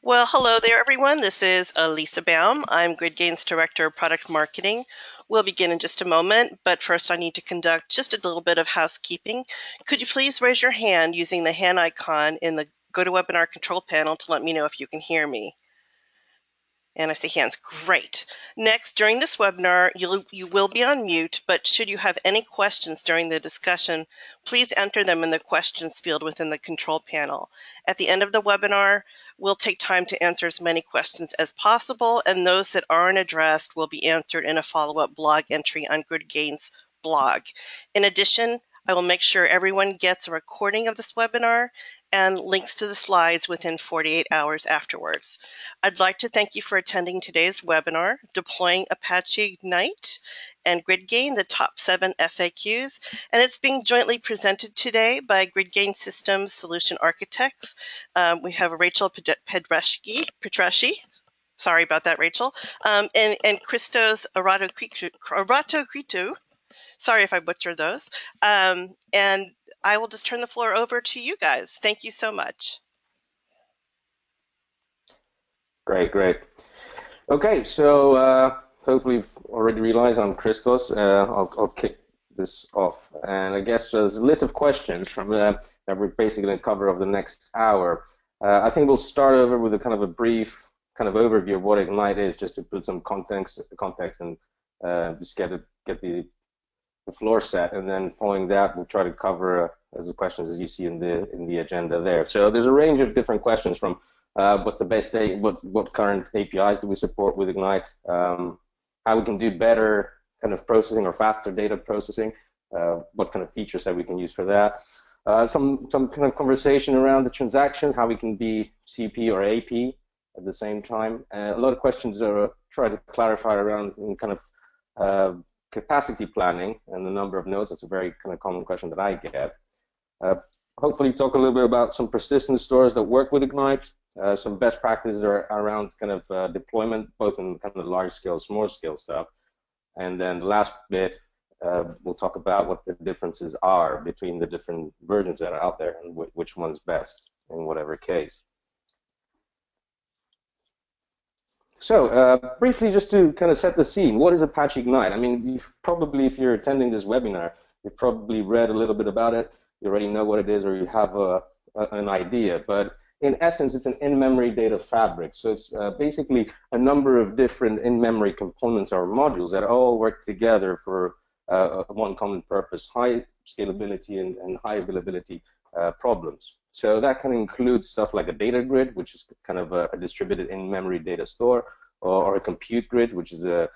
Well, hello there, everyone. This is Lisa Baum. I'm GridGain's Director of Product Marketing. We'll begin in just a moment, but first I need to conduct just a little bit of housekeeping. Could you please raise your hand using the hand icon in the GoToWebinar control panel to let me know if you can hear me? And I see hands. Great. Next, during this webinar, you will be on mute, but should you have any questions during the discussion, please enter them in the questions field within the control panel. At the end of the webinar, we'll take time to answer as many questions as possible, and those that aren't addressed will be answered in a follow-up blog entry on GridGain's blog. In addition, I will make sure everyone gets a recording of this webinar and links to the slides within 48 hours afterwards. I'd like to thank you for attending today's webinar, Deploying Apache Ignite and GridGain, the top 7 FAQs, and it's being jointly presented today by GridGain Systems Solution Architects. We have Rachel Pedreschi, sorry about that, Rachel, and Christos Erotocritou. Sorry if I butchered those. And I will just turn the floor over to you guys. Thank you so much. Great. Okay, so hopefully you've already realized I'm Christos. I'll kick this off. And I guess there's a list of questions from that we're basically going to cover over the next hour. I think we'll start over with a brief overview of what Ignite is, just to put some context and just get the floor set, and then following that we'll try to cover as the questions as you see in the agenda there. So there's a range of different questions from what's the best what current APIs do we support with Ignite, how we can do better processing or faster data processing, what kind of features that we can use for that, some kind of conversation around the transaction, how we can be CP or AP at the same time. A lot of questions are try to clarify around capacity planning and the number of nodes. That's a very common question that I get. Hopefully talk a little bit about some persistent stores that work with Ignite, some best practices are around deployment, both in large scale, small scale stuff. And then the last bit, we'll talk about what the differences are between the different versions that are out there and which one's best in whatever case. So briefly, just to set the scene, what is Apache Ignite? I mean, if you're attending this webinar, you've probably read a little bit about it, you already know what it is, or you have an idea. But in essence, it's an in-memory data fabric. So it's basically a number of different in-memory components or modules that all work together for one common purpose: high scalability and high availability problems. So that can include stuff like a data grid, which is a distributed in-memory data store, or a compute grid, which is the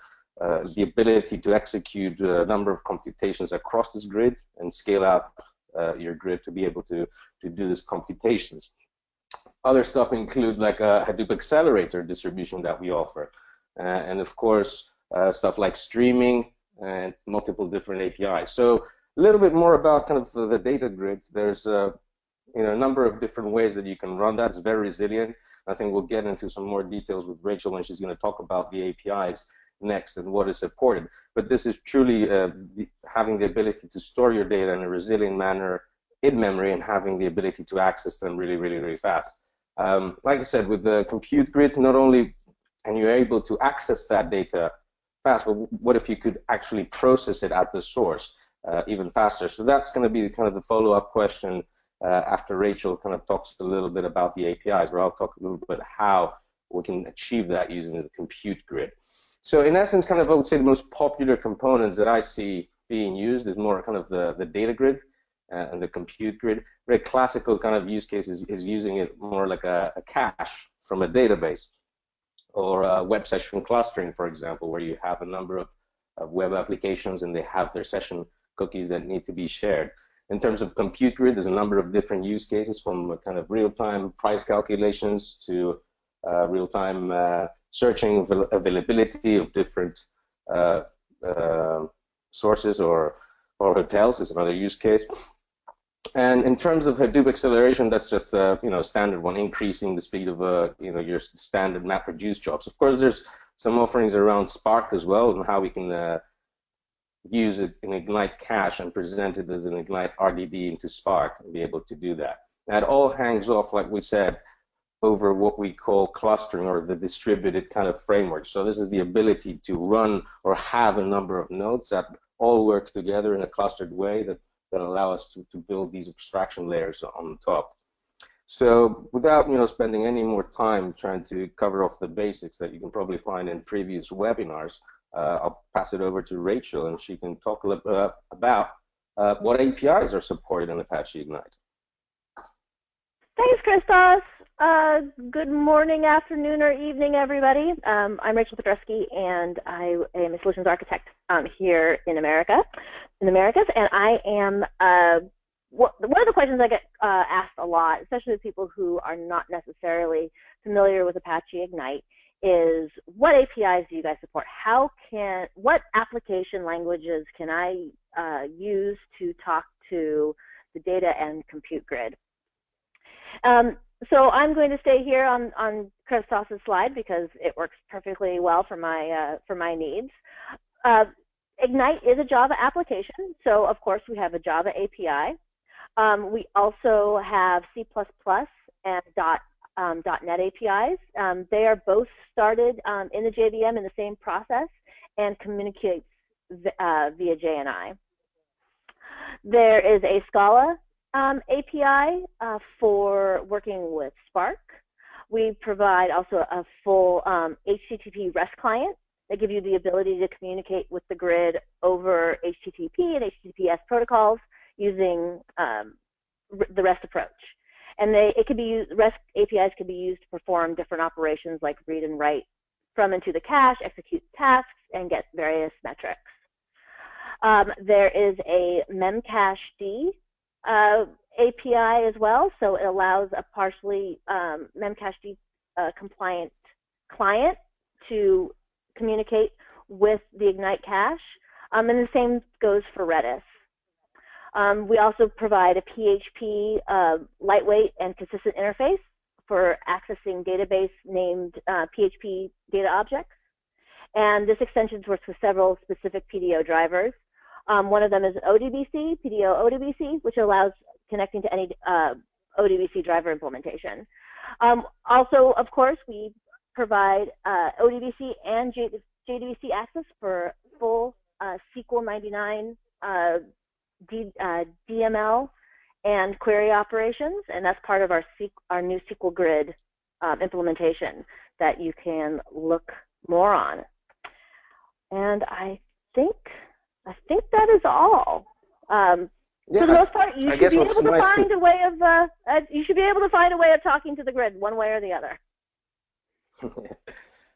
ability to execute a number of computations across this grid and scale out your grid to be able to do these computations. Other stuff include like a Hadoop accelerator distribution that we offer, and of course stuff like streaming and multiple different APIs. So a little bit more about the data grid. There's a number of different ways that you can run that. It's very resilient. I think we'll get into some more details with Rachel when she's going to talk about the APIs next and what is supported. But this is truly having the ability to store your data in a resilient manner in memory and having the ability to access them really fast. Like I said, with the compute grid, not only are you able to access that data fast, but what if you could actually process it at the source even faster? So that's going to be the follow-up question after Rachel talks a little bit about the APIs, where I'll talk a little bit how we can achieve that using the compute grid. So in essence, I would say the most popular components that I see being used is more the data grid and the compute grid. Very classical use case is using it more like a cache from a database, or web session clustering, for example, where you have a number of web applications and they have their session cookies that need to be shared. In terms of compute grid, there's a number of different use cases, from real-time price calculations to real-time searching availability of different sources or hotels is another use case. And in terms of Hadoop acceleration, that's just a standard one, increasing the speed of your standard MapReduce jobs. Of course, there's some offerings around Spark as well, and how we can use an Ignite cache and present it as an Ignite RDD into Spark and be able to do that. That all hangs off, like we said, over what we call clustering or the distributed kind of framework. So this is the ability to run or have a number of nodes that all work together in a clustered way that allow us to build these abstraction layers on top. So without spending any more time trying to cover off the basics that you can probably find in previous webinars, I'll pass it over to Rachel, and she can talk a little about what APIs are supported in Apache Ignite. Thanks, Christos. Good morning, afternoon, or evening, everybody. I'm Rachel Pedreschi, and I am a solutions architect here in the Americas, and I am one of the questions I get asked a lot, especially with people who are not necessarily familiar with Apache Ignite, is what APIs do you guys support? What application languages can I use to talk to the data and compute grid? So I'm going to stay here on Christos' slide because it works perfectly well for my needs. Ignite is a Java application, so of course we have a Java API. We also have C++ and .NET APIs. They are both started in the JVM in the same process and communicate via JNI. There is a Scala API for working with Spark. We provide also a full HTTP REST client that gives you the ability to communicate with the grid over HTTP and HTTPS protocols using the REST approach. And REST APIs can be used to perform different operations like read and write from and to the cache, execute tasks, and get various metrics. There is a memcached API as well, so it allows a partially memcached compliant client to communicate with the Ignite cache, and the same goes for Redis. We also provide a PHP lightweight and consistent interface for accessing database named PHP data objects, and this extension works with several specific PDO drivers. One of them is ODBC, PDO ODBC, which allows connecting to any ODBC driver implementation. Also, of course, we provide ODBC and JDBC access for full SQL 99 DML and query operations, and that's part of our new SQL Grid implementation that you can look more on. And I think that is all. For the most part, you should be able to find a way of you should be able to find a way of talking to the grid one way or the other.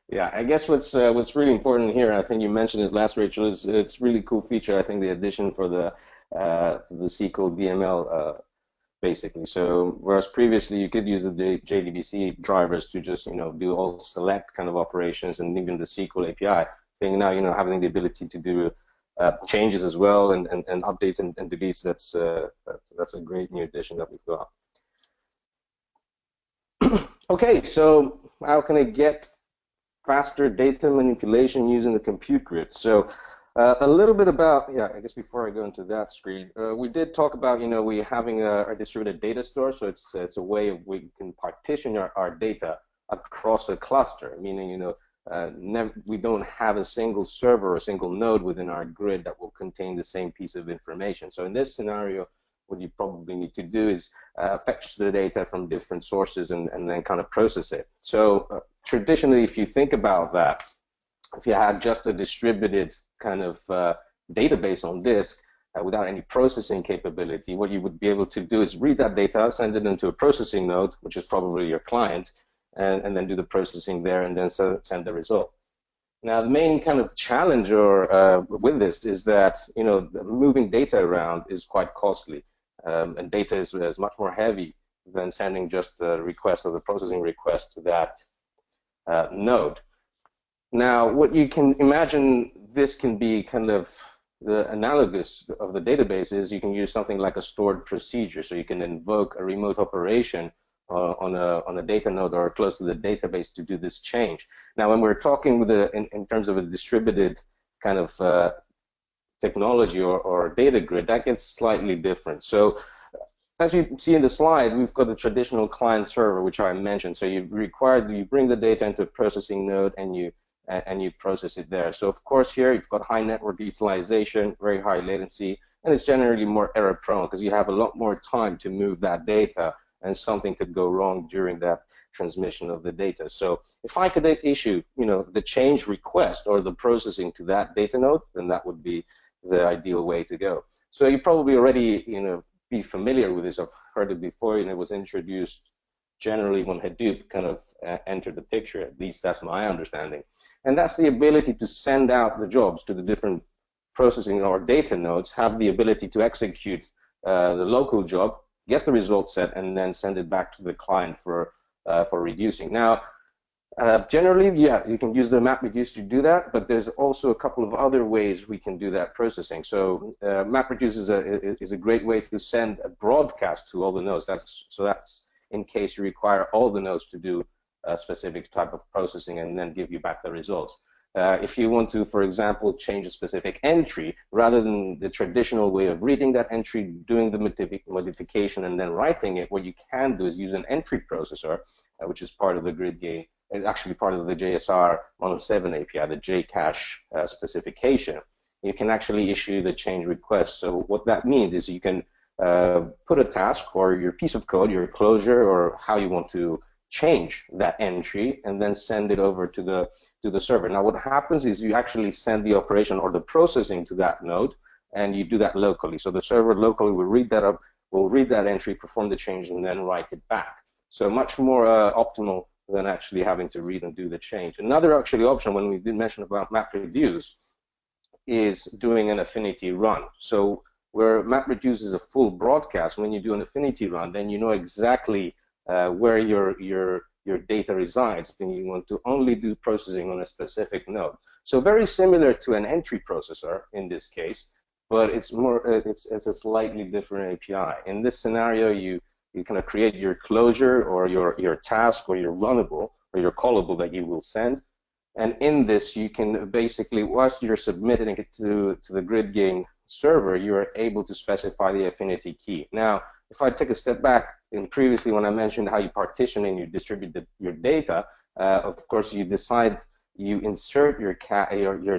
Yeah, I guess what's really important here, I think you mentioned it last, Rachel, is it's really cool feature. I think the addition for the SQL DML basically. So whereas previously you could use the JDBC drivers to just do all select kind of operations and even the SQL API. I think now having the ability to do changes as well and updates and deletes, that's a great new addition that we've got. Okay, so how can I get faster data manipulation using the compute grid? So a little bit about, I guess before I go into that screen, we did talk about, we having a distributed data store, so it's a way of we can partition our data across a cluster, meaning, we don't have a single server or a single node within our grid that will contain the same piece of information. So in this scenario, what you probably need to do is fetch the data from different sources and then kind of process it. So traditionally, if you think about that, if you had just a distributed kind of database on disk without any processing capability, what you would be able to do is read that data, send it into a processing node, which is probably your client, and then do the processing there and then send the result. Now, the main kind of challenge with this is that moving data around is quite costly, and data is much more heavy than sending just the request or the processing request to that node. Now, what you can imagine, this can be kind of the analogous of the database is you can use something like a stored procedure, so you can invoke a remote operation on a data node or close to the database to do this change. Now, when we're talking with in terms of a distributed kind of technology or data grid, that gets slightly different. So as you see in the slide, we've got the traditional client server, which I mentioned. So you bring the data into a processing node and you process it there. So of course here you've got high network utilization, very high latency, and it's generally more error prone because you have a lot more time to move that data, and something could go wrong during that transmission of the data. So if I could issue, the change request or the processing to that data node, then that would be the ideal way to go. So you probably already, be familiar with this. I've heard it before, and it was introduced generally when Hadoop kind of entered the picture. At least that's my understanding. And that's the ability to send out the jobs to the different processing or data nodes, have the ability to execute the local job, get the result set, and then send it back to the client for reducing. Now, generally, yeah, you can use the MapReduce to do that, but there's also a couple of other ways we can do that processing. So MapReduce is a great way to send a broadcast to all the nodes. That's in case you require all the nodes to do a specific type of processing and then give you back the results. If you want to, for example, change a specific entry, rather than the traditional way of reading that entry, doing the modification, and then writing it, what you can do is use an entry processor, which is part of the GridGain, actually part of the JSR 107 API, the JCache specification. You can actually issue the change request. So what that means is you can put a task or your piece of code, your closure, or how you want to change that entry, and then send it over to the server. Now what happens is you actually send the operation or the processing to that node, and you do that locally. So the server locally will read that up, will read that entry, perform the change, and then write it back. So much more optimal than actually having to read and do the change. Another actually option, when we did mention about MapReduce, is doing an affinity run. So where MapReduce is a full broadcast, when you do an affinity run, then you know exactly where your data resides, and you want to only do processing on a specific node. So very similar to an entry processor in this case, but it's a slightly different API. In this scenario, you kind of create your closure or your task or your runnable or your callable that you will send. And in this, you can basically, whilst you're submitting it to the GridGain server, you are able to specify the affinity key. Now, if I take a step back, and previously when I mentioned how you partition and you distribute your data, of course you insert your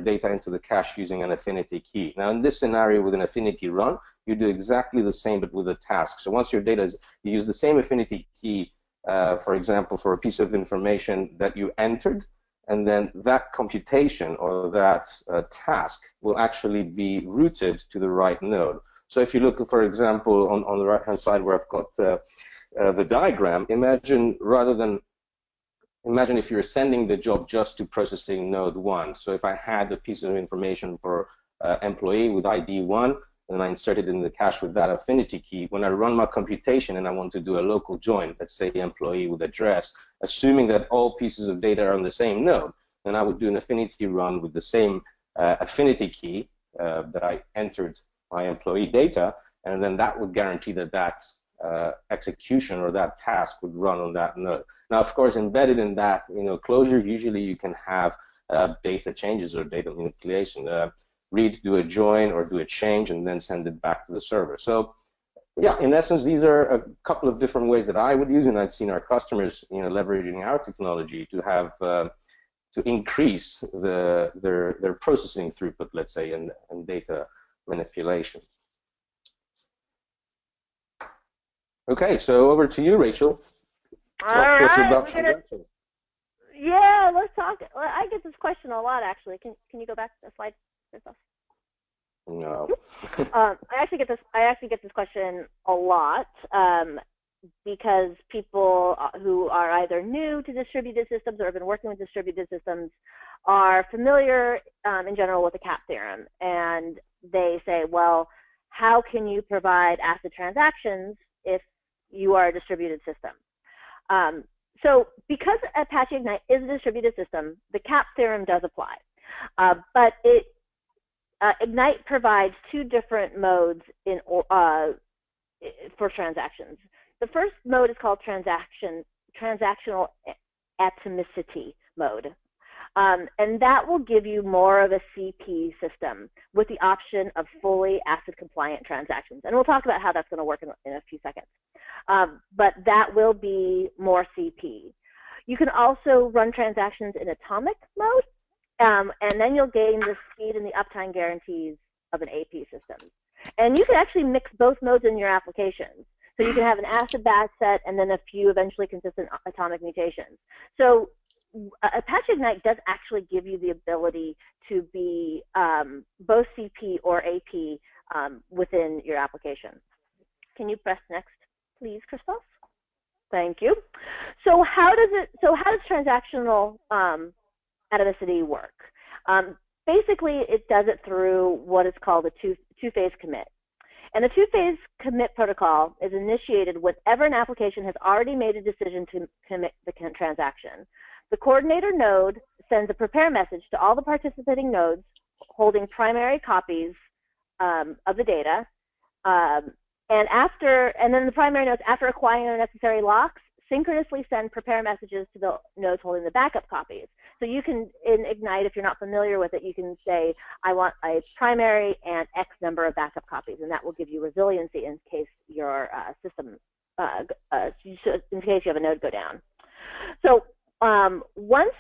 data into the cache using an affinity key. Now in this scenario with an affinity run, you do exactly the same but with a task. So once your data you use the same affinity key, for example, for a piece of information that you entered, and then that computation or that task will actually be routed to the right node. So if you look, for example, on the right-hand side where I've got the diagram, imagine if you're sending the job just to processing node 1. So if I had a piece of information for employee with ID 1, and I insert it in the cache with that affinity key, when I run my computation and I want to do a local join, let's say employee with address, assuming that all pieces of data are on the same node, then I would do an affinity run with the same affinity key that I entered my employee data, and then that would guarantee that execution or that task would run on that node. Now, of course, embedded in that closure, usually you can have data changes or data manipulation. Read, do a join, or do a change, and then send it back to the server. So, yeah, in essence, these are a couple of different ways that I would use, and I've seen our customers, leveraging our technology to have to increase their processing throughput, let's say, and data manipulation. Okay, so over to you, Rachel. Talk to us about transactions. Yeah, let's talk. I get this question a lot, actually. Can you go back to the slide, Christos? No. I actually get this question a lot because people who are either new to distributed systems or have been working with distributed systems are familiar in general with the CAP theorem, and they say, well, how can you provide ACID transactions if you are a distributed system? So because Apache Ignite is a distributed system, the CAP theorem does apply. But Ignite provides two different modes for transactions. The first mode is called transactional atomicity mode. And that will give you more of a CP system with the option of fully ACID compliant transactions. And we'll talk about how that's going to work in a few seconds. But that will be more CP. You can also run transactions in atomic mode, and then you'll gain the speed and the uptime guarantees of an AP system. And you can actually mix both modes in your applications. So you can have an ACID batch set and then a few eventually consistent atomic mutations. So Apache Ignite does actually give you the ability to be both CP or AP within your application. Can you press next, please, Christos? Thank you. So how does transactional atomicity work? Basically, it does it through what is called a two-phase commit. And the two-phase commit protocol is initiated whenever an application has already made a decision to commit the transaction. The coordinator node sends a prepare message to all the participating nodes holding primary copies of the data. And then the primary nodes, after acquiring the necessary locks, synchronously send prepare messages to the nodes holding the backup copies. So you can, in Ignite, if you're not familiar with it, you can say, I want a primary and X number of backup copies, and that will give you resiliency in case your system, in case you have a node go down. So once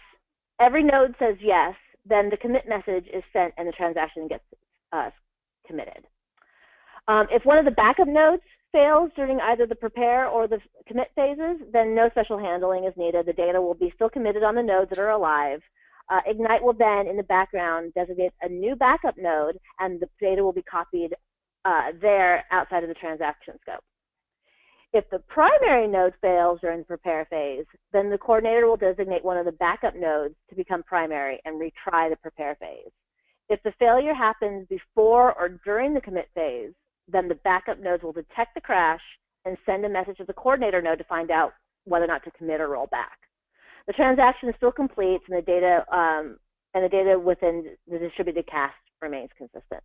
every node says yes, then the commit message is sent and the transaction gets committed. If one of the backup nodes fails during either the prepare or the commit phases, then no special handling is needed. The data will be still committed on the nodes that are alive. Ignite will then, in the background, designate a new backup node, and the data will be copied there outside of the transaction scope. If the primary node fails during the prepare phase, then the coordinator will designate one of the backup nodes to become primary and retry the prepare phase. If the failure happens before or during the commit phase, then the backup nodes will detect the crash and send a message to the coordinator node to find out whether or not to commit or roll back. The transaction is still complete, and the data within the distributed cache remains consistent.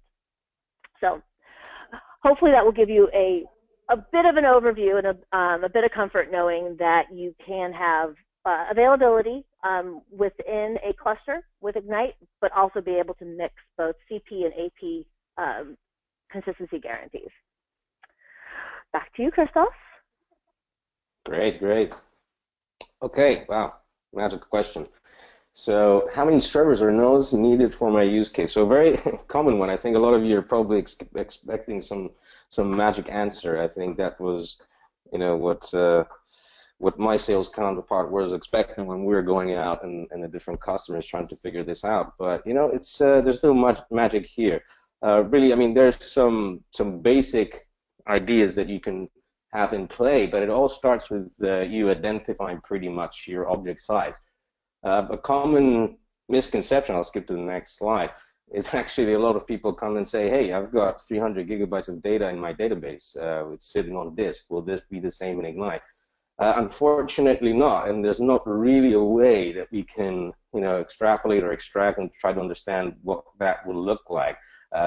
So hopefully that will give you a bit of an overview and a bit of comfort knowing that you can have availability within a cluster with Ignite, but also be able to mix both CP and AP consistency guarantees. Back to you, Christos. Great, great. Okay, wow, magic question. So how many servers or nodes needed for my use case? So a very common one. I think a lot of you are probably expecting some magic answer. I think that was, what my sales counterpart was expecting when we were going out and the different customers trying to figure this out. But it's there's no much magic here. Really, I mean, there's some basic ideas that you can have in play, but it all starts with you identifying pretty much your object size. A common misconception, I'll skip to the next slide, is actually a lot of people come and say, hey, I've got 300 gigabytes of data in my database. It's sitting on disk. Will this be the same in Ignite? Unfortunately not, and there's not really a way that we can extrapolate or extract and try to understand what that will look like.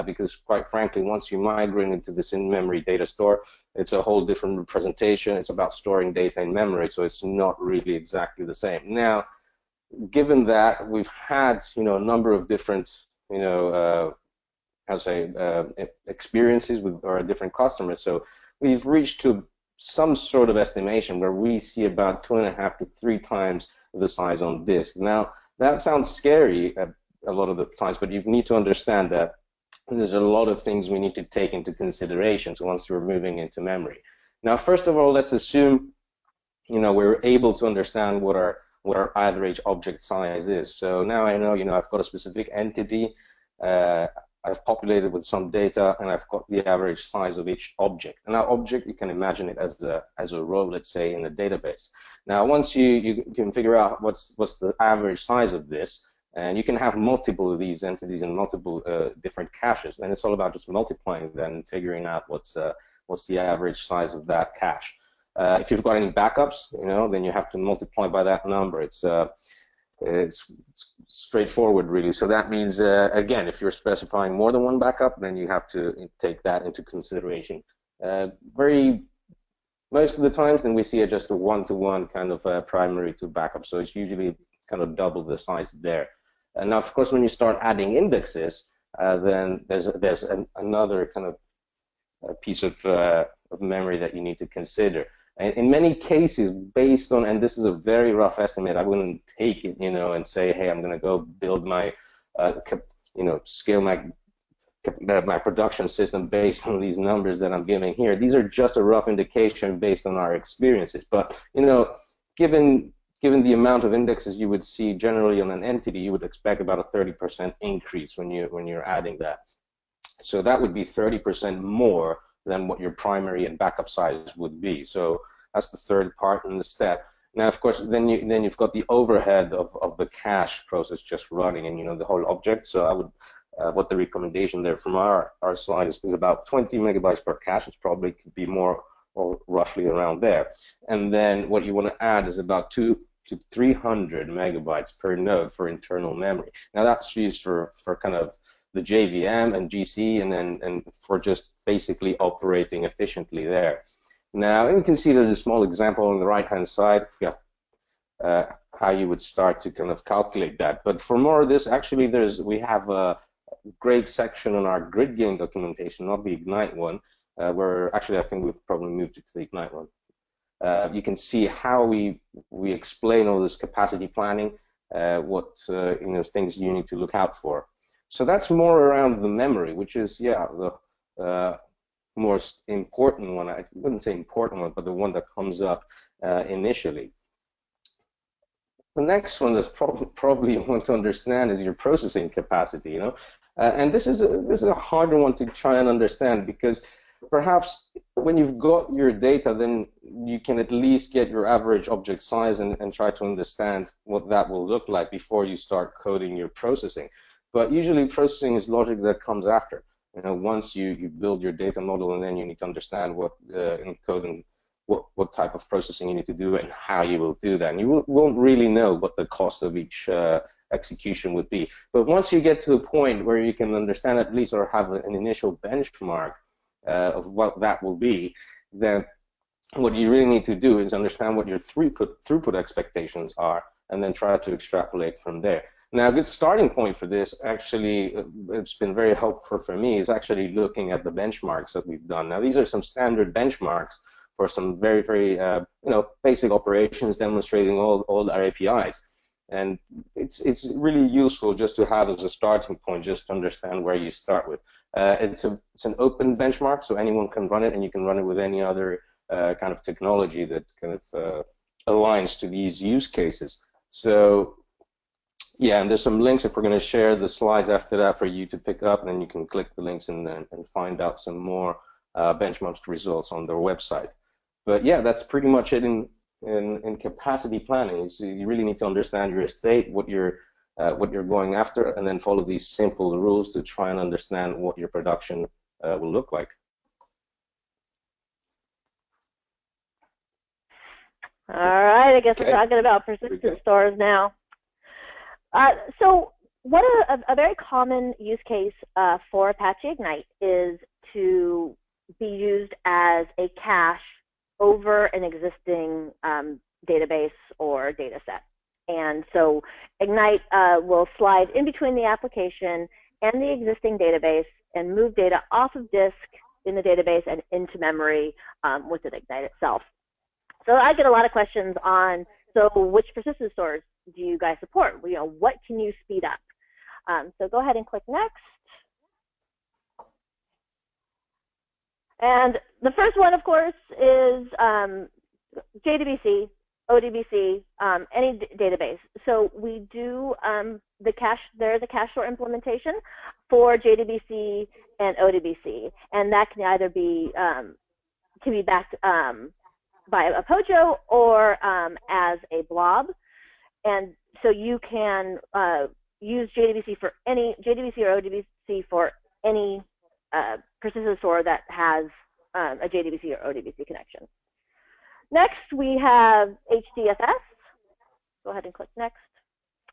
Because quite frankly, once you migrate into this in-memory data store, it's a whole different representation. It's about storing data in memory, so it's not really exactly the same. Now, given that we've had a number of different experiences with our different customers, so we've reached to some sort of estimation where we see about 2.5 to 3 times the size on disk. Now, that sounds scary a lot of the times, but you need to understand that there's a lot of things we need to take into consideration once we're moving into memory. Now, first of all, let's assume we're able to understand what our average object size is. So now I know I've got a specific entity, I've populated with some data, and I've got the average size of each object. And that object, you can imagine it as a row, let's say, in a database. Now, once you can figure out what's the average size of this, and you can have multiple of these entities in multiple different caches, and it's all about just multiplying them and figuring out what's the average size of that cache. If you've got any backups, then you have to multiply by that number. It's straightforward, really. So that means, again, if you're specifying more than one backup, then you have to take that into consideration. Most of the times, then we see just a one-to-one kind of primary to backup. So it's usually kind of double the size there. And now, of course, when you start adding indexes, then there's another kind of piece of memory that you need to consider. And in many cases, based on, and this is a very rough estimate, I wouldn't take it, and say, hey, I'm going to go build my, scale my production system based on these numbers that I'm giving here. These are just a rough indication based on our experiences. But, given the amount of indexes you would see generally on an entity, you would expect about a 30% increase when you're adding that. So that would be 30% more than what your primary and backup size would be. So that's the third part in the step. Now, of course, then you've got the overhead of the cache process just running, and the whole object. So I would what the recommendation there from our slide is about 20 megabytes per cache. It probably could be more, or roughly around there. And then what you want to add is about 200 to 300 megabytes per node for internal memory. Now that's used for kind of the JVM and GC, and for just basically operating efficiently there. Now you can see there's a small example on the right-hand side of how you would start to kind of calculate that. But for more of this, actually, we have a great section on our GridGain documentation, not the Ignite one, where actually I think we've probably moved it to the Ignite one. You can see how we explain all this capacity planning, what things you need to look out for. So that's more around the memory, which is the most important one. I wouldn't say important one, but the one that comes up initially. The next one that's probably you want to understand is your processing capacity. And this is a harder one to try and understand, because perhaps when you've got your data, then you can at least get your average object size and try to understand what that will look like before you start coding your processing. But usually processing is logic that comes after. Once you build your data model, and then you need to understand what encoding, what type of processing you need to do and how you will do that. And you won't really know what the cost of each execution would be. But once you get to the point where you can understand at least, or have an initial benchmark of what that will be, then what you really need to do is understand what your throughput expectations are, and then try to extrapolate from there. Now, a good starting point for this, actually, it's been very helpful for me, is actually looking at the benchmarks that we've done. Now, these are some standard benchmarks for some very, very basic operations demonstrating all our APIs. And it's really useful just to have as a starting point, just to understand where you start with. It's an open benchmark, so anyone can run it, and you can run it with any other kind of technology that kind of aligns to these use cases. So yeah, and there's some links, if we're going to share the slides after that, for you to pick up, and then you can click the links and find out some more benchmark results on their website. But yeah, that's pretty much it in capacity planning. So you really need to understand your estate, what you're going after, and then follow these simple rules to try and understand what your production will look like. All right, I guess we're talking about persistent stores now. So what a very common use case for Apache Ignite is to be used as a cache over an existing database or data set. And so Ignite will slide in between the application and the existing database and move data off of disk in the database and into memory within Ignite itself. So I get a lot of questions on, so which persistent stores do you guys support? What can you speed up? So go ahead and click next. And the first one, of course, is JDBC, ODBC, any database. So we do there's a cache store implementation for JDBC and ODBC, and that can either be backed by a POJO or as a blob. And so you can use JDBC or ODBC for any persistent store that has a JDBC or ODBC connection. Next, we have HDFS. Go ahead and click next.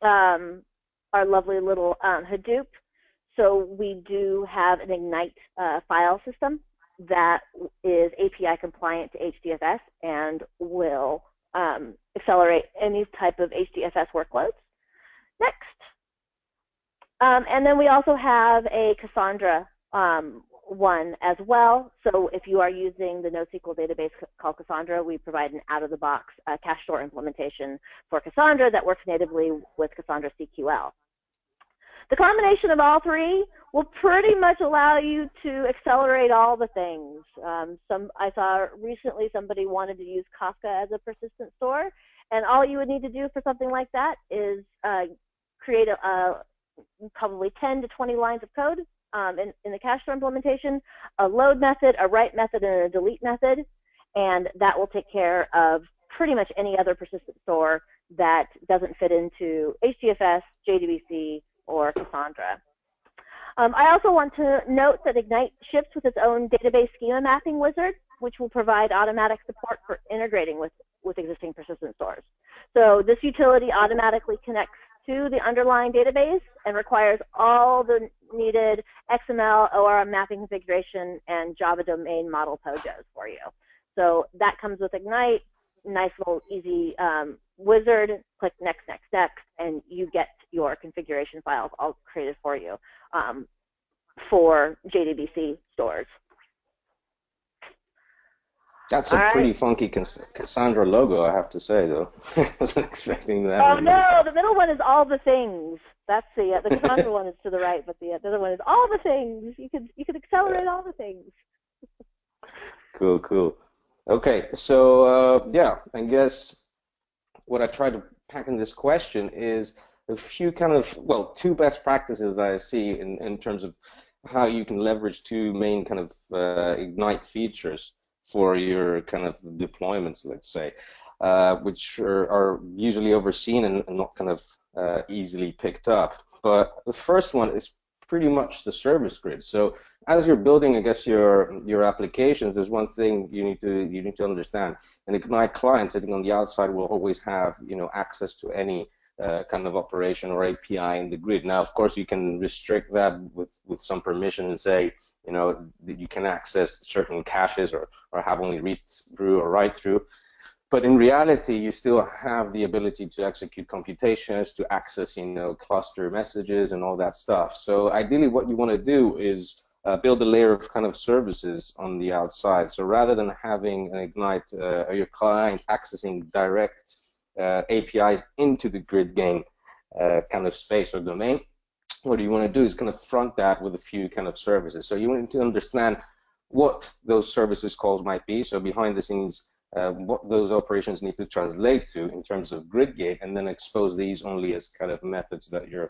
Our lovely little Hadoop. So we do have an Ignite file system that is API compliant to HDFS and will accelerate any type of HDFS workloads. Next, And then we also have a Cassandra one as well. So if you are using the NoSQL database called Cassandra, we provide an out-of-the-box cache store implementation for Cassandra that works natively with Cassandra CQL. The combination of all three will pretty much allow you to accelerate all the things. I saw recently somebody wanted to use Kafka as a persistent store, and all you would need to do for something like that is create probably 10 to 20 lines of code in the cache store implementation, a load method, a write method, and a delete method, and that will take care of pretty much any other persistent store that doesn't fit into HDFS, JDBC, or Cassandra. I also want to note that Ignite ships with its own database schema mapping wizard, which will provide automatic support for integrating with existing persistent stores. So this utility automatically connects to the underlying database and requires all the needed XML, ORM mapping configuration, and Java domain model POJOs for you. So that comes with Ignite, nice little easy wizard, click next, next, next, and you get your configuration files all created for you for JDBC stores. That's a pretty funky Cassandra logo, I have to say, though. I wasn't expecting that. Oh, no, the middle one is all the things. That's the Cassandra one is to the right, but the other one is all the things. You could accelerate all the things. Cool, cool. Okay, so yeah, I guess what I've tried to pack in this question is a few kind of, well, two best practices that I see in terms of how you can leverage two main kind of Ignite features for your kind of deployments, let's say, which are usually overseen and not kind of easily picked up. But the first one is pretty much the service grid. So as you're building, I guess, your applications, there's one thing you need to understand. An Ignite client sitting on the outside will always have, you know, access to any kind of operation or API in the grid. Now, of course, you can restrict that with some permission and say, you know, that you can access certain caches or have only read through or write through. But in reality, you still have the ability to execute computations, to access, you know, cluster messages and all that stuff. So ideally, what you want to do is build a layer of kind of services on the outside. So rather than having an Ignite or your client accessing direct APIs into the GridGain kind of space or domain, what you want to do is kind of front that with a few kind of services. So you want to understand what those services calls might be. So behind the scenes, what those operations need to translate to in terms of GridGain, and then expose these only as kind of methods that your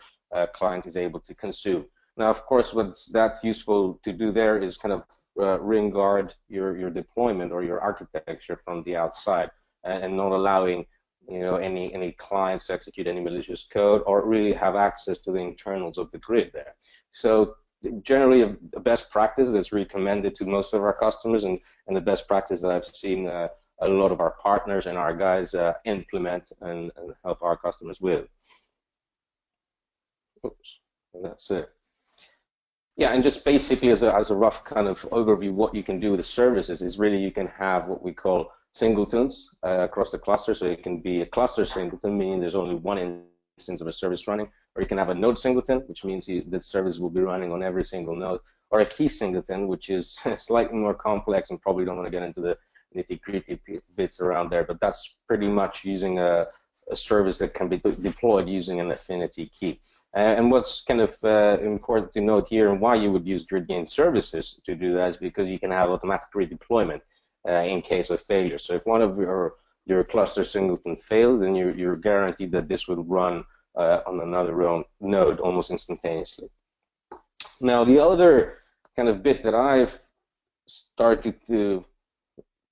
client is able to consume. Now, of course, what's that's useful to do there is kind of ring guard your deployment or your architecture from the outside, and not allowing, you know, any clients to execute any malicious code or really have access to the internals of the grid there. So generally, a best practice that's recommended to most of our customers, and the best practice that I've seen a lot of our partners and our guys implement and help our customers with. Oops, and that's it. Yeah, and just basically as a rough kind of overview, what you can do with the services is really you can have what we call singletons across the cluster. So it can be a cluster singleton, meaning there's only one instance of a service running, or you can have a node singleton, which means that service will be running on every single node, or a key singleton, which is slightly more complex and probably don't want to get into the nitty-gritty bits around there, but that's pretty much using a service that can be deployed using an affinity key. And what's kind of important to note here, and why you would use GridGain services to do that, is because you can have automatic redeployment in case of failure. So if one of your cluster singleton fails, then you're guaranteed that this will run on another node almost instantaneously. Now, the other kind of bit that I've started to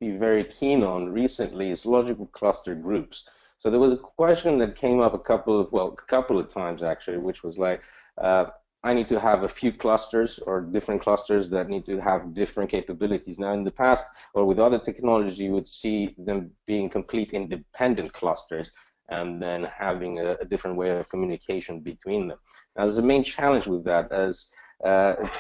be very keen on recently is logical cluster groups. So there was a question that came up a couple of times actually, which was like, I need to have a few clusters or different clusters that need to have different capabilities. Now, in the past, or with other technology, you would see them being complete independent clusters and then having a different way of communication between them. Now, there's a main challenge with that, as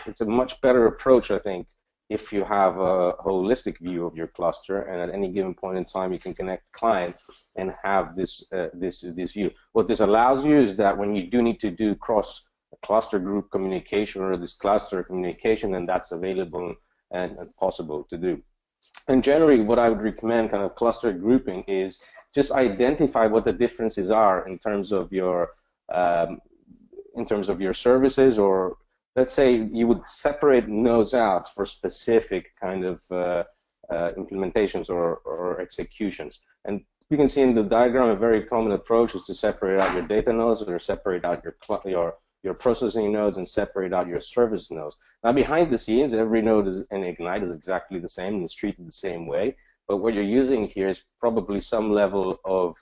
it's a much better approach, I think, if you have a holistic view of your cluster, and at any given point in time you can connect the client and have this view. What this allows you is that when you do need to do cross cluster group communication or this cluster communication, and that's available and possible to do. And generally, what I would recommend kind of cluster grouping is just identify what the differences are in terms of your services, or let's say you would separate nodes out for specific kind of implementations or executions. And you can see in the diagram a very common approach is to separate out your data nodes, or separate out your processing nodes, and separate out your service nodes. Now, behind the scenes, every node in Ignite is exactly the same and is treated the same way. But what you're using here is probably some level of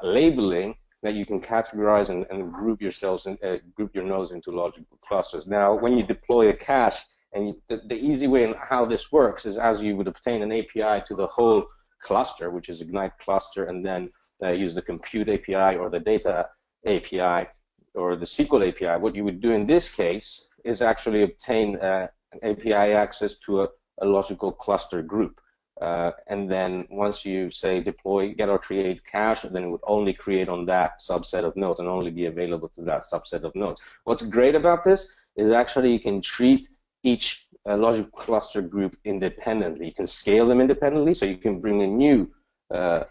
labeling that you can categorize and group yourselves and group your nodes into logical clusters. Now, when you deploy a cache, and the easy way in how this works is as you would obtain an API to the whole cluster, which is Ignite cluster, and then use the compute API or the data API or the SQL API. What you would do in this case is actually obtain an API access to a logical cluster group. And then once you say deploy, get or create cache, then it would only create on that subset of nodes and only be available to that subset of nodes. What's great about this is actually you can treat each logical cluster group independently. You can scale them independently, so you can bring a new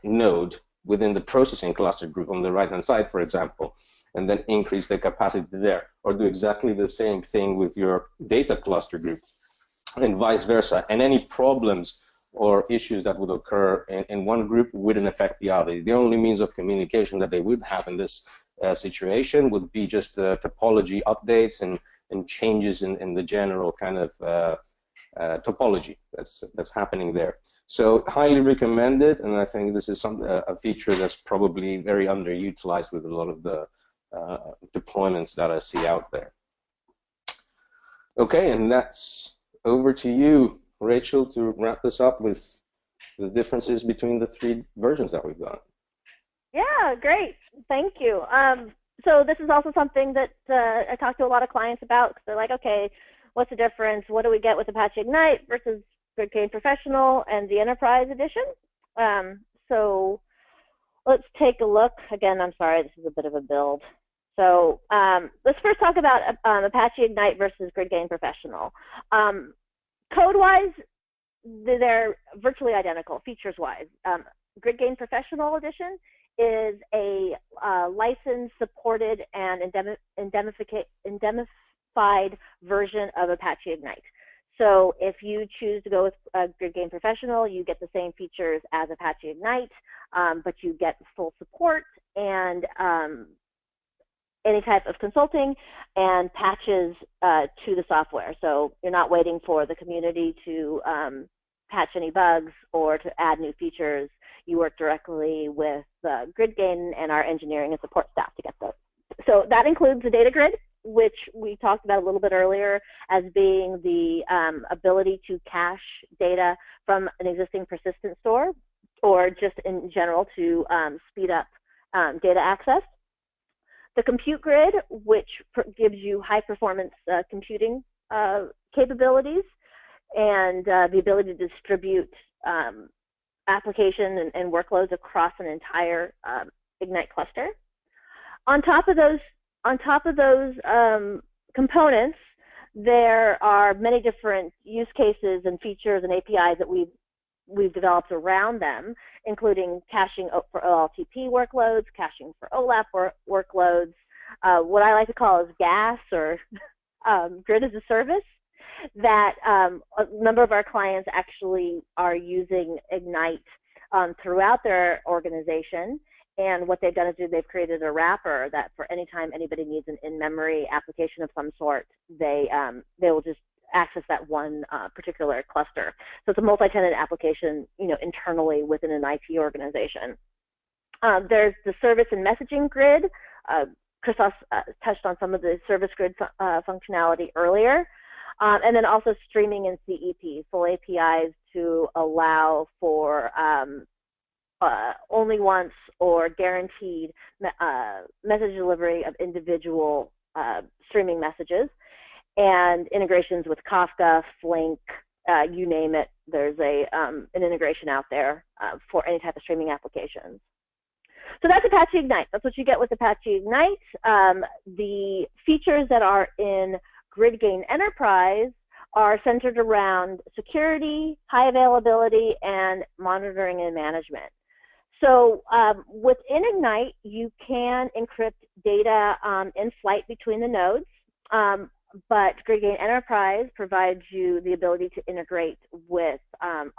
node within the processing cluster group on the right-hand side, for example, and then increase the capacity there, or do exactly the same thing with your data cluster group, and vice versa. And any problems or issues that would occur in one group wouldn't affect the other. The only means of communication that they would have in this situation would be just topology updates and changes in the general kind of topology that's happening there. So highly recommended, and I think this is a feature that's probably very underutilized with a lot of the deployments that I see out there. Okay, and that's over to you, Rachel, to wrap this up with the differences between the three versions that we've got. Yeah, great. Thank you. So this is also something that I talk to a lot of clients about, because they're like, okay, what's the difference? What do we get with Apache Ignite versus GridGain Professional and the Enterprise Edition? So let's take a look. Again, I'm sorry, this is a bit of a build. So let's first talk about Apache Ignite versus GridGain Professional. Code-wise, they're virtually identical, features-wise. GridGain Professional Edition is a license-supported and indemnified version of Apache Ignite. So if you choose to go with GridGain Professional, you get the same features as Apache Ignite, but you get full support and any type of consulting and patches to the software. So you're not waiting for the community to patch any bugs or to add new features. You work directly with GridGain and our engineering and support staff to get those. So that includes the data grid, which we talked about a little bit earlier as being the ability to cache data from an existing persistent store, or just in general to speed up data access. The compute grid, which gives you high performance computing capabilities and the ability to distribute application and workloads across an entire Ignite cluster. On top of those components, there are many different use cases and features and APIs that we've developed around them, including caching for OLTP workloads, caching for OLAP workloads, what I like to call is GAS, or Grid as a Service, that a number of our clients actually are using Ignite throughout their organization. And what they've done is they've created a wrapper that for any time anybody needs an in-memory application of some sort, they will just access that one particular cluster. So it's a multi-tenant application, internally within an IT organization. There's the service and messaging grid. Christos touched on some of the service grid functionality earlier. And then also streaming and CEP, full APIs to allow for only once or guaranteed message delivery of individual streaming messages, and integrations with Kafka, Flink, you name it. There's an integration out there for any type of streaming applications. So that's Apache Ignite. That's what you get with Apache Ignite. The features that are in GridGain Enterprise are centered around security, high availability, and monitoring and management. So within Ignite, you can encrypt data in flight between the nodes, but GridGain Enterprise provides you the ability to integrate with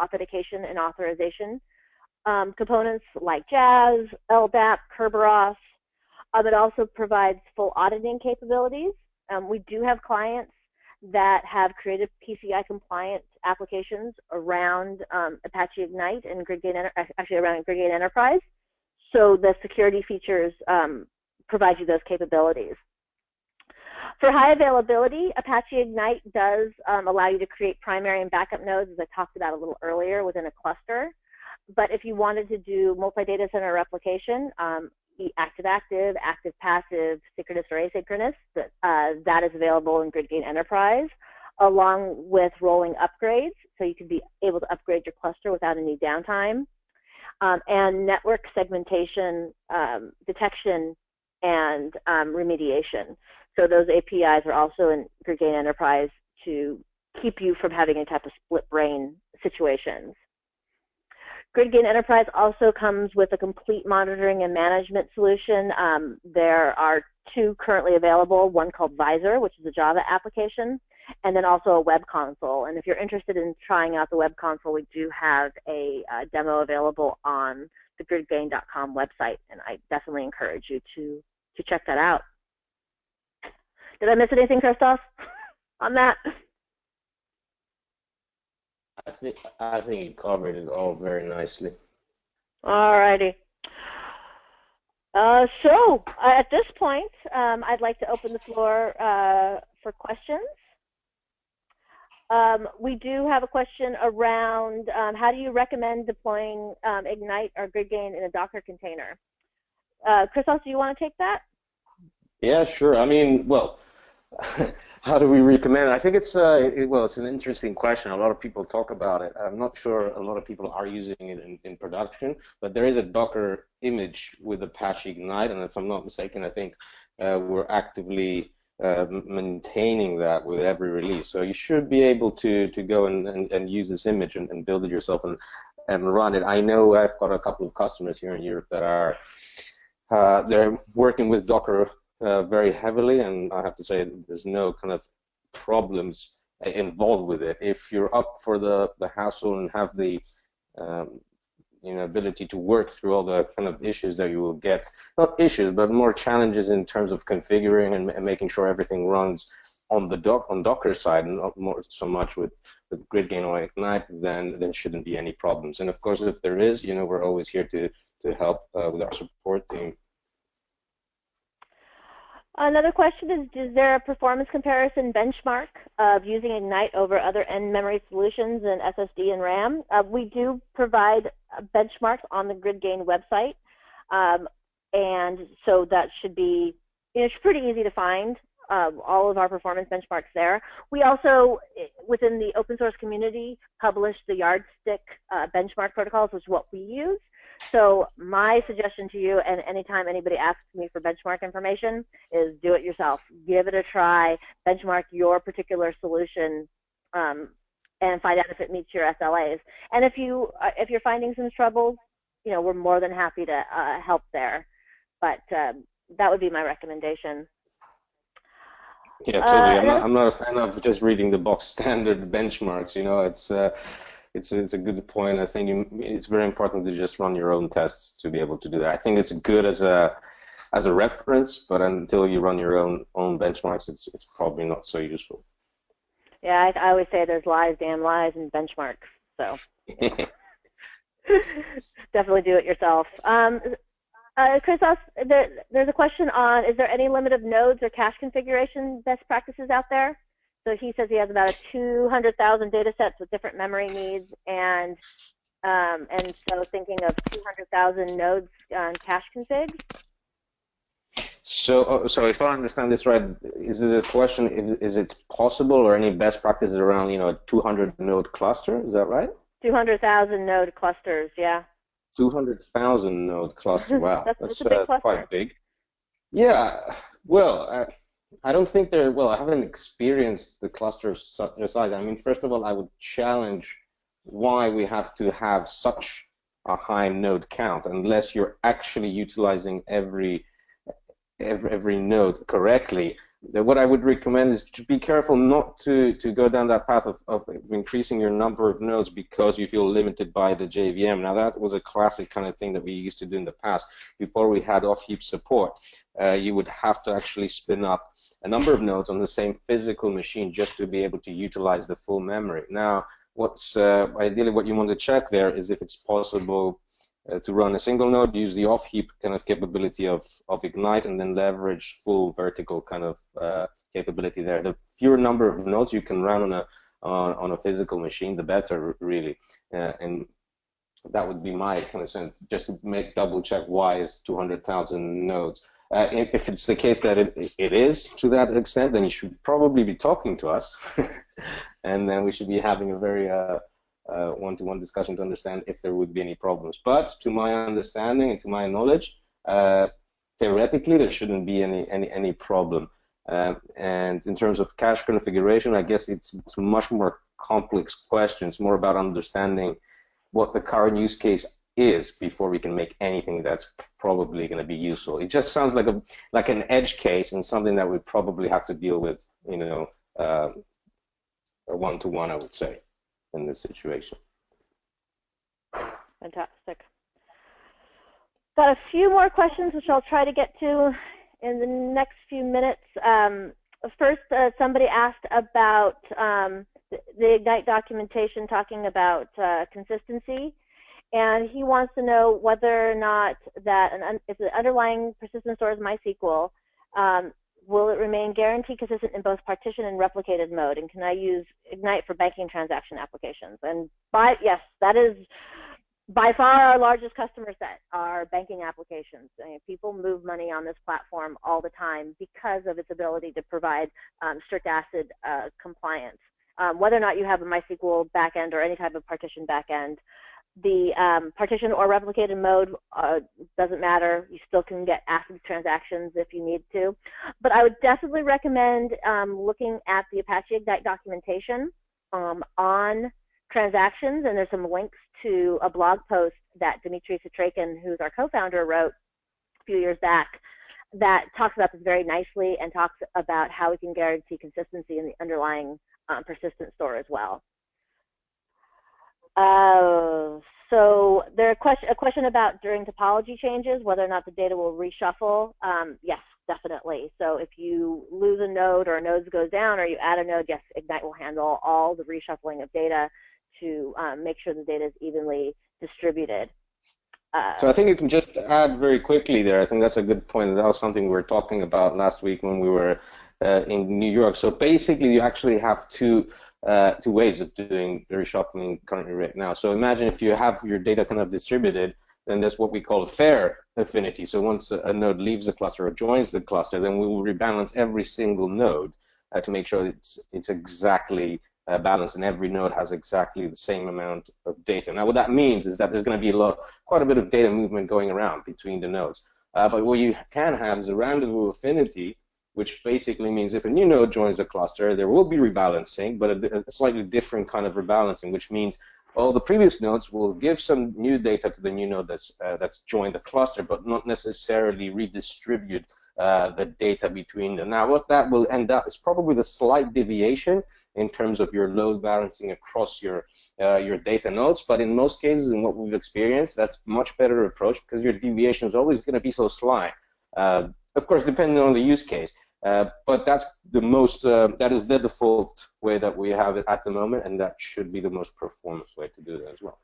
authentication and authorization components like Jazz, LDAP, Kerberos. It also provides full auditing capabilities. We do have clients that have created PCI compliant applications around Apache Ignite and GridGain, actually around GridGain Enterprise. So the security features provide you those capabilities. For high availability, Apache Ignite does allow you to create primary and backup nodes, as I talked about a little earlier, within a cluster. But if you wanted to do multi-data center replication, active-active, active-passive, synchronous or asynchronous, that is available in GridGain Enterprise, along with rolling upgrades, so you can be able to upgrade your cluster without any downtime, and network segmentation, detection, and remediation. So those APIs are also in GridGain Enterprise to keep you from having any type of split brain situations. GridGain Enterprise also comes with a complete monitoring and management solution. There are two currently available, one called Visor, which is a Java application, and then also a web console. And if you're interested in trying out the web console, we do have a demo available on the gridgain.com website, and I definitely encourage you to check that out. Did I miss anything, Christos, on that? I think you covered it all very nicely. All righty. So at this point, I'd like to open the floor for questions. We do have a question around how do you recommend deploying Ignite or GridGain in a Docker container? Christos, do you want to take that? Yeah, sure. I mean, well, how do we recommend it? I think it's it's an interesting question. A lot of people talk about it. I'm not sure a lot of people are using it in production, but there is a Docker image with Apache Ignite, and if I'm not mistaken, I think we're actively maintaining that with every release. So you should be able to go and use this image and build it yourself and run it. I know I've got a couple of customers here in Europe that are they're working with Docker very heavily, and I have to say there's no kind of problems involved with it. If you're up for the hassle and have the ability to work through all the kind of issues that you will get, not issues, but more challenges in terms of configuring and making sure everything runs on the Docker side, and not more so much with GridGain or Ignite, then there shouldn't be any problems. And of course, if there is, we're always here to help with our support team. Another question is there a performance comparison benchmark of using Ignite over other InMemory solutions in SSD and RAM? We do provide benchmarks on the GridGain website, and so that should be, it's pretty easy to find all of our performance benchmarks there. We also, within the open source community, publish the Yardstick benchmark protocols, which is what we use. So my suggestion to you, and anytime anybody asks me for benchmark information, is do it yourself. Give it a try. Benchmark your particular solution, and find out if it meets your SLAs. And if you're finding some troubles, we're more than happy to help there. But that would be my recommendation. Yeah, totally. I'm not a fan of just reading the box standard benchmarks. It's a good point. I think it's very important to just run your own tests to be able to do that. I think it's good as a reference, but until you run your own benchmarks, it's probably not so useful. Yeah, I always say there's lies, damn lies, and benchmarks. So definitely do it yourself. Christos, there's a question on, is there any limit of nodes or cache configuration best practices out there? So he says he has about 200,000 data sets with different memory needs, and so thinking of 200,000 nodes on cache configs. So if I understand this right, is it a question, is it possible or any best practices around, a 200 node cluster? Is that right? 200,000 node clusters, yeah. 200,000 node cluster. Wow, That's a big cluster. quite big. Yeah, well, I don't think they're, well, I haven't experienced the cluster such a size. I mean, first of all, I would challenge why we have to have such a high node count unless you're actually utilizing every node correctly. What I would recommend is to be careful not to go down that path of increasing your number of nodes because you feel limited by the JVM. Now, that was a classic kind of thing that we used to do in the past. Before we had off-heap support, you would have to actually spin up a number of nodes on the same physical machine just to be able to utilize the full memory. Now, what's ideally what you want to check there is if it's possible to run a single node, use the off-heap kind of capability of Ignite, and then leverage full vertical kind of capability there. The fewer number of nodes you can run on a physical machine, the better, really. And that would be my kind of sense, just to make double check why is 200,000 nodes. If it's the case that it is to that extent, then you should probably be talking to us, and then we should be having a very one-to-one discussion to understand if there would be any problems. But to my understanding and to my knowledge, theoretically there shouldn't be any problem. And in terms of cache configuration, I guess it's a much more complex question. It's more about understanding what the current use case is before we can make anything that's probably going to be useful. It just sounds like an edge case and something that we probably have to deal with, you know, one-to-one, I would say, in this situation. Fantastic. Got a few more questions, which I'll try to get to in the next few minutes. First, somebody asked about the Ignite documentation talking about consistency, and he wants to know whether or not that if the underlying persistent store is MySQL, will it remain guaranteed consistent in both partition and replicated mode? And can I use Ignite for banking transaction applications? And yes, that is by far our largest customer set, are banking applications. I mean, people move money on this platform all the time because of its ability to provide strict ACID compliance. Whether or not you have a MySQL backend or any type of partition backend, the partition or replicated mode doesn't matter. You still can get ACID transactions if you need to. But I would definitely recommend looking at the Apache Ignite documentation on transactions, and there's some links to a blog post that Dimitri Satrakin, who's our co-founder, wrote a few years back that talks about this very nicely and talks about how we can guarantee consistency in the underlying persistent store as well. So there's a question about during topology changes, whether or not the data will reshuffle. Yes, definitely. So if you lose a node or a node goes down or you add a node, yes, Ignite will handle all the reshuffling of data to make sure the data is evenly distributed. So I think you can just add very quickly there. I think that's a good point. That was something we were talking about last week when we were in New York. So basically, you actually have two ways of doing the reshuffling currently right now. So imagine if you have your data kind of distributed, then that's what we call a fair affinity. So once a node leaves the cluster or joins the cluster, then we will rebalance every single node to make sure it's exactly balanced and every node has exactly the same amount of data. Now what that means is that there's going to be quite a bit of data movement going around between the nodes. But what you can have is a rendezvous affinity, which basically means if a new node joins the cluster, there will be rebalancing, but a slightly different kind of rebalancing, which means all the previous nodes will give some new data to the new node that's joined the cluster, but not necessarily redistribute the data between them. Now, what that will end up is probably the slight deviation in terms of your load balancing across your data nodes, but in most cases, in what we've experienced, that's a much better approach because your deviation is always going to be so slight. Of course, depending on the use case. But that's that is the default way that we have it at the moment, and that should be the most performance way to do that as well.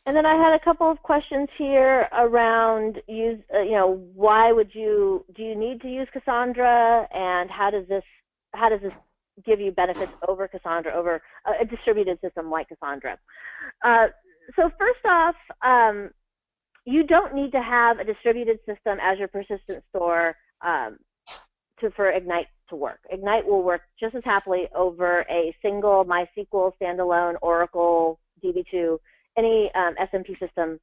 And then I had a couple of questions here around why do you need to use Cassandra, and how does this give you benefits over Cassandra, over a distributed system like Cassandra? So first off, you don't need to have a distributed system as your persistent store for Ignite to work. Ignite will work just as happily over a single MySQL standalone Oracle DB2 any SMP system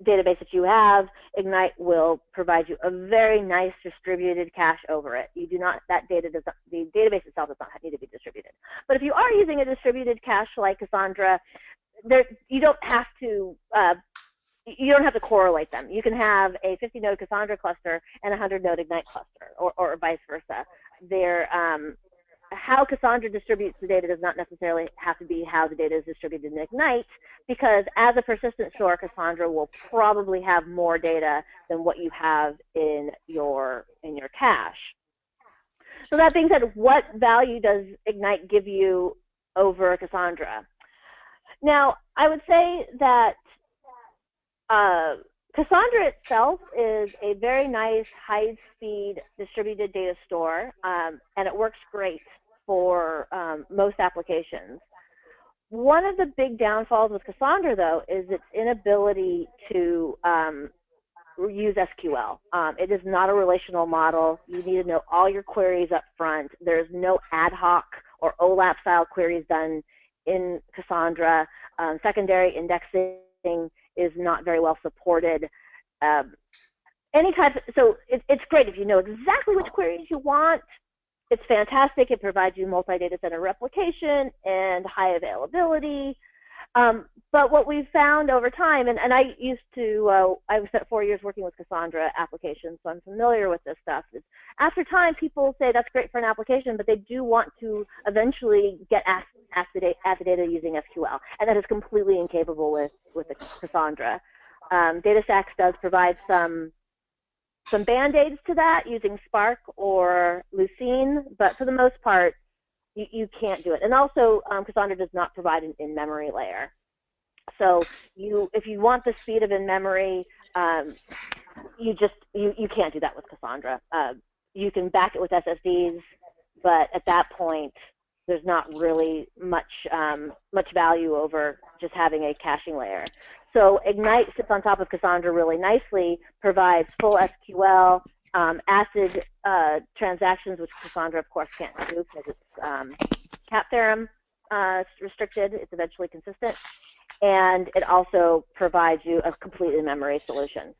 database that you have, Ignite will provide you a very nice distributed cache over it. You do not, that data does not, the database itself does not need to be distributed. But if you are using a distributed cache like Cassandra, you don't have to correlate them. You can have a 50-node Cassandra cluster and a 100-node Ignite cluster, or vice versa. How Cassandra distributes the data does not necessarily have to be how the data is distributed in Ignite, because as a persistent store, Cassandra will probably have more data than what you have in your cache. So that being said, what value does Ignite give you over Cassandra? Now, I would say that Cassandra itself is a very nice high-speed distributed data store, and it works great for most applications. One of the big downfalls with Cassandra, though, is its inability to use SQL. It is not a relational model. You need to know all your queries up front. There's no ad hoc or OLAP-style queries done in Cassandra. Secondary indexing is not very well supported. So it's great if you know exactly which queries you want. It's fantastic. It provides you multi-data center replication and high availability. But what we've found over time, and I spent 4 years working with Cassandra applications, so I'm familiar with this stuff. Is after time, people say that's great for an application, but they do want to eventually get at the data using SQL, and that is completely incapable with the Cassandra. DataStax does provide some band-aids to that using Spark or Lucene, but for the most part, you can't do it. And also, Cassandra does not provide an in-memory layer. So if you want the speed of in-memory, you can't do that with Cassandra. You can back it with SSDs, but at that point, there's not really much value over just having a caching layer. So Ignite sits on top of Cassandra really nicely, provides full SQL, ACID transactions, which Cassandra, of course, can't do because it's cap theorem restricted. It's eventually consistent. And it also provides you a completely memory solution.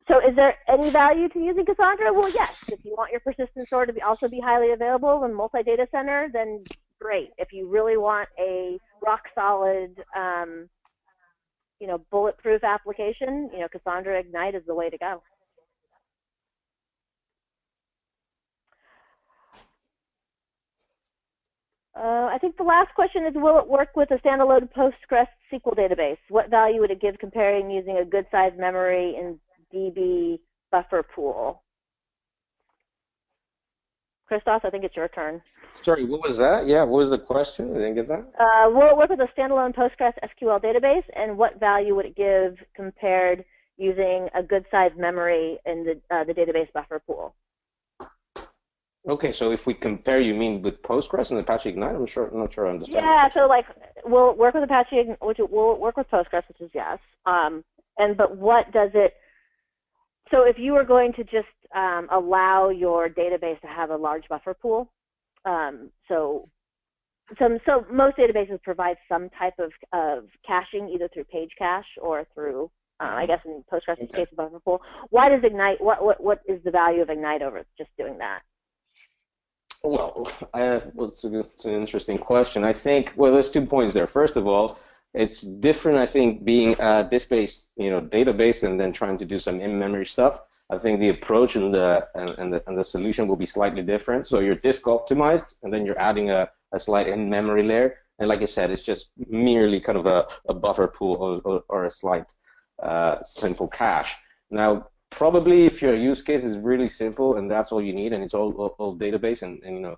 So is there any value to using Cassandra? Well, yes. If you want your persistent store to also be highly available in multi-data center, then great. If you really want a rock-solid, bulletproof application, Cassandra Ignite is the way to go. I think the last question is, will it work with a standalone PostgreSQL database? What value would it give comparing using a good-sized memory in DB buffer pool? Christos, I think it's your turn. Sorry, what was that? Yeah, what was the question? I didn't get that. Will it work with a standalone PostgreSQL database, and what value would it give compared using a good-sized memory in the database buffer pool? Okay, so if we compare, you mean with Postgres and Apache Ignite? I'm not sure I understand. Yeah, so will it work with Apache, will it work with Postgres, which is yes. But what does it? So if you were going to just allow your database to have a large buffer pool, so most databases provide some type of caching, either through page cache or through, I guess in Postgres' case, buffer pool. Why does Ignite? What is the value of Ignite over just doing that? Well, it's an interesting question. I think, well, there's 2 points there. First of all, it's different, I think, being a disk-based, database and then trying to do some in-memory stuff. I think the approach and the solution will be slightly different. So you're disk optimized, and then you're adding a slight in-memory layer. And like I said, it's just merely kind of a buffer pool or a slight simple cache. Now, probably if your use case is really simple and that's all you need, and it's all database, and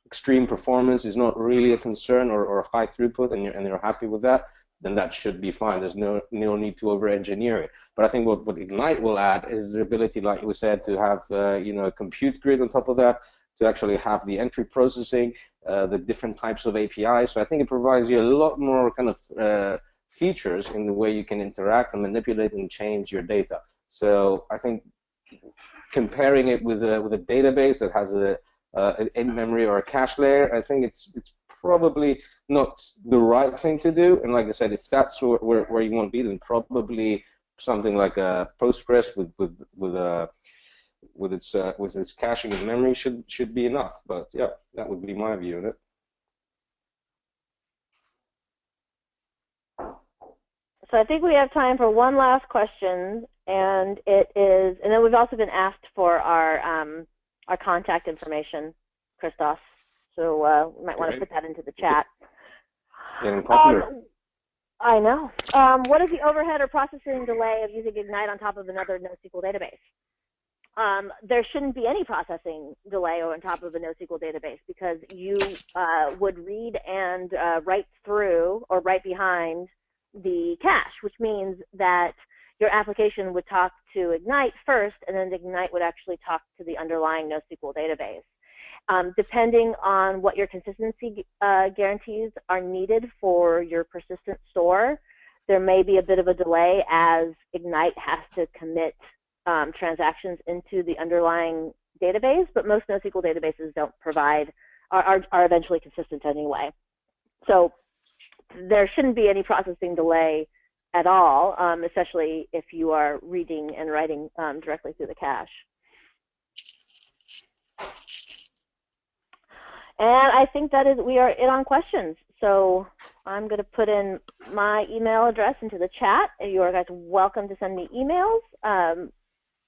extreme performance is not really a concern, or high throughput, and you're happy with that, then that should be fine. There's no need to over-engineer it. But I think what Ignite will add is the ability, like we said, to have a compute grid on top of that, to actually have the entry processing, the different types of APIs. So I think it provides you a lot more kind of features in the way you can interact and manipulate and change your data. So I think comparing it with a database that has an in-memory or a cache layer, I think it's probably not the right thing to do. And like I said, if that's where you want to be, then probably something like a Postgres with its caching and memory should be enough. But yeah, that would be my view on it. So I think we have time for one last question, and it is, and then we've also been asked for our contact information, Christos. So we might want to put that into the chat. Getting popular. I know. What is the overhead or processing delay of using Ignite on top of another NoSQL database? There shouldn't be any processing delay on top of a NoSQL database because you would read and write through or write behind the cache, which means that your application would talk to Ignite first, and then Ignite would actually talk to the underlying NoSQL database. Depending on what your consistency guarantees are needed for your persistent store, there may be a bit of a delay as Ignite has to commit transactions into the underlying database, but most NoSQL databases don't provide, are eventually consistent anyway. So there shouldn't be any processing delay at all, especially if you are reading and writing directly through the cache. And I think that is, we are in on questions. So I'm going to put in my email address into the chat. You are guys welcome to send me emails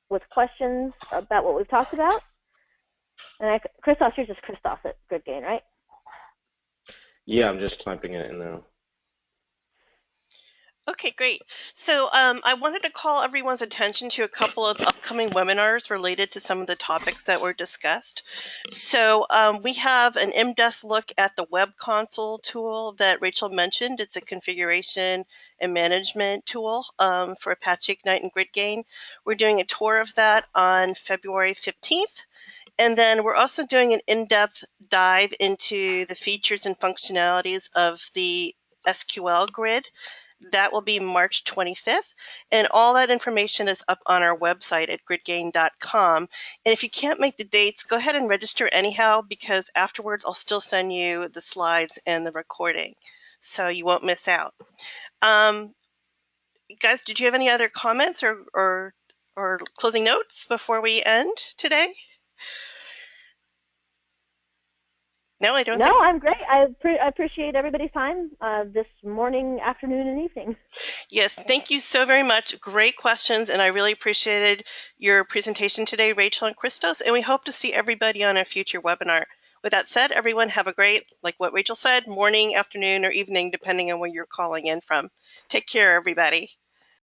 with questions about what we've talked about. And Christos, you're just Christos at GridGain, right? Yeah, I'm just typing it in now. Okay, great. So I wanted to call everyone's attention to a couple of upcoming webinars related to some of the topics that were discussed. So we have an in-depth look at the web console tool that Rachel mentioned. It's a configuration and management tool for Apache Ignite and GridGain. We're doing a tour of that on February 15th. And then we're also doing an in-depth dive into the features and functionalities of the SQL grid. That will be March 25th, and all that information is up on our website at gridgain.com. And if you can't make the dates, go ahead and register anyhow, because afterwards I'll still send you the slides and the recording, so you won't miss out. Guys, did you have any other comments or closing notes before we end today? No, I don't think so. I'm great. I appreciate everybody's time this morning, afternoon, and evening. Yes, thank you so very much. Great questions, and I really appreciated your presentation today, Rachel and Christos, and we hope to see everybody on a future webinar. With that said, everyone have a great, like what Rachel said, morning, afternoon, or evening, depending on where you're calling in from. Take care, everybody.